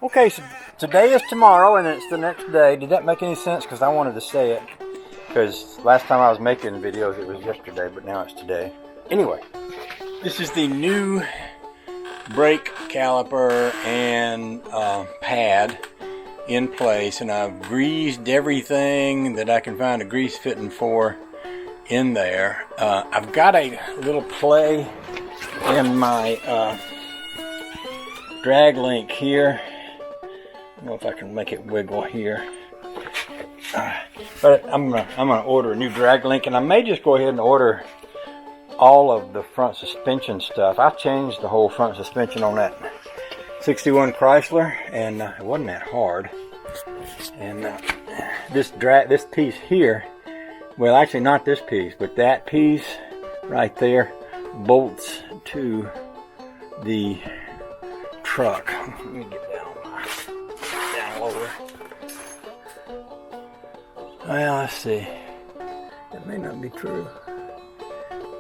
Okay, so today is tomorrow and it's the next day. Did that make any sense? Because I wanted to say it. Because last time I was making videos it was yesterday, but now it's today. Anyway, this is the new brake caliper and pad in place, and I've greased everything that I can find a grease fitting for in there. I've got a little play in my drag link here. I don't know if I can make it wiggle here, but I'm gonna order a new drag link, and I may just go ahead and order all of the front suspension stuff. I changed the whole front suspension on that 61 Chrysler, and it wasn't that hard. And this piece here, well, actually not this piece, but that piece right there bolts to the truck. Let me get down lower. Well, let's see. It may not be true.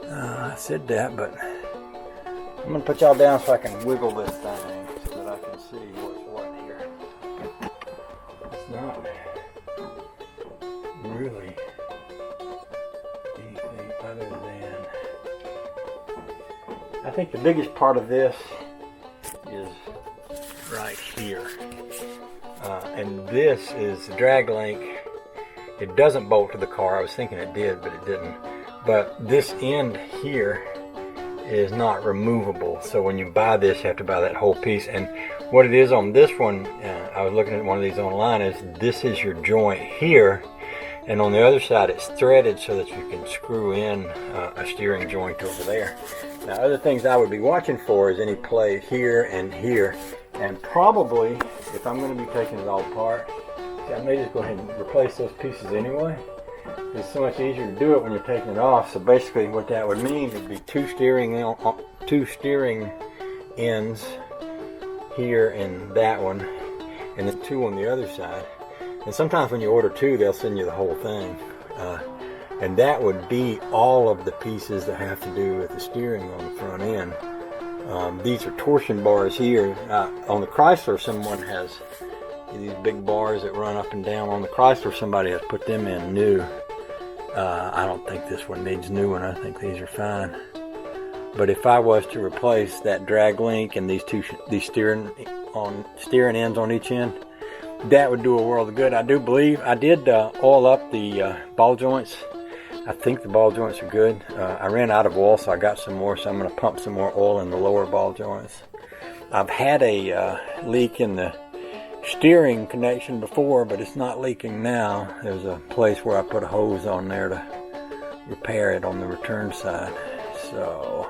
I said that, but I'm going to put y'all down so I can wiggle this thing so that I can see what's what here. It's not really anything other than, I think the biggest part of this is right here. And this is the drag link. It doesn't bolt to the car. I was thinking it did, but it didn't. But this end here is not removable. So when you buy this, you have to buy that whole piece. And what it is on this one, I was looking at one of these online, is this is your joint here. And on the other side, it's threaded so that you can screw in a steering joint over there. Now, other things I would be watching for is any play here and here. And probably, if I'm going to be taking it all apart, I may just go ahead and replace those pieces anyway. It's so much easier to do it when you're taking it off. So basically what that would mean would be two steering ends here and that one, and then two on the other side. And sometimes when you order two, they'll send you the whole thing. And that would be all of the pieces that have to do with the steering on the front end. These are torsion bars here. On the Chrysler, someone has these big bars that run up and down. On the Chrysler, somebody has put them in new. I don't think this one needs new one. I think these are fine. But if I was to replace that drag link and these steering ends on each end, that would do a world of good. I do believe I did oil up the ball joints. I think the ball joints are good. I ran out of oil, so I got some more, so I'm going to pump some more oil in the lower ball joints. I've had a leak in the steering connection before, but it's not leaking now. There's a place where I put a hose on there to repair it on the return side. So,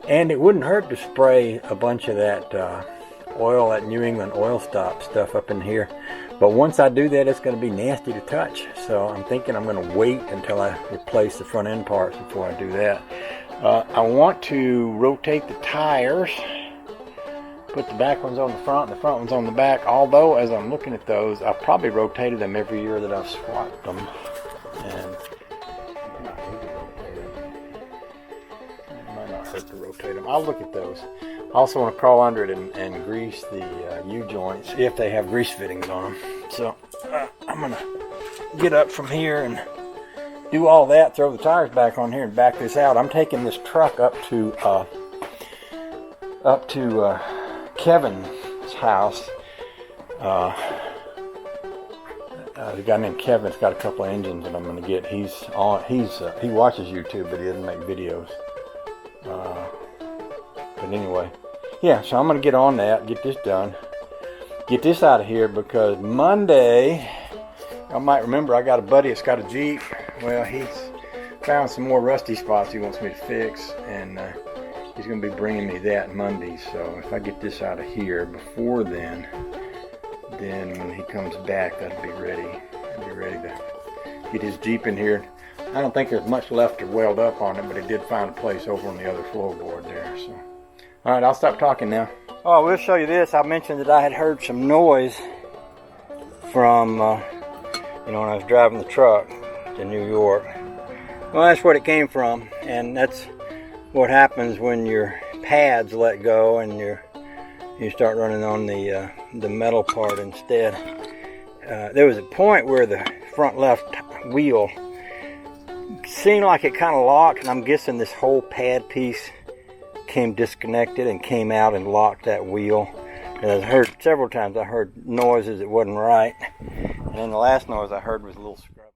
and it wouldn't hurt to spray a bunch of that oil, that New England Oil Stop stuff up in here. But once I do that, it's going to be nasty to touch. So I'm thinking I'm going to wait until I replace the front end parts before I do that. I want to rotate the tires. Put the back ones on the front, the front ones on the back. Although, as I'm looking at those, I've probably rotated them every year that I've swapped them. And it might not hurt to rotate them. I'll look at those. I also want to crawl under it and grease the U-joints if they have grease fittings on them. So I'm going to get up from here and do all that, throw the tires back on here and back this out. I'm taking this truck up to Kevin's house. The guy named Kevin's got a couple of engines that I'm going to get. He watches YouTube, but he doesn't make videos. But anyway, yeah, so I'm going to get on that, get this done, get this out of here, because Monday, I might remember I got a buddy that's got a Jeep. Well, he's found some more rusty spots he wants me to fix, and he's going to be bringing me that Monday. So if I get this out of here before then when he comes back, that'll be ready. I'll be ready to get his Jeep in here. I don't think there's much left to weld up on it, but he did find a place over on the other floorboard there. So, all right, I'll stop talking now. Oh, I will show you this. I mentioned that I had heard some noise from, when I was driving the truck to New York. Well, that's what it came from, and that's what happens when your pads let go and your you start running on the metal part instead. There was a point where the front left wheel seemed like it kind of locked, and I'm guessing this whole pad piece came disconnected and came out and locked that wheel. And I heard several times, I heard noises that wasn't right, and then the last noise I heard was a little scrub.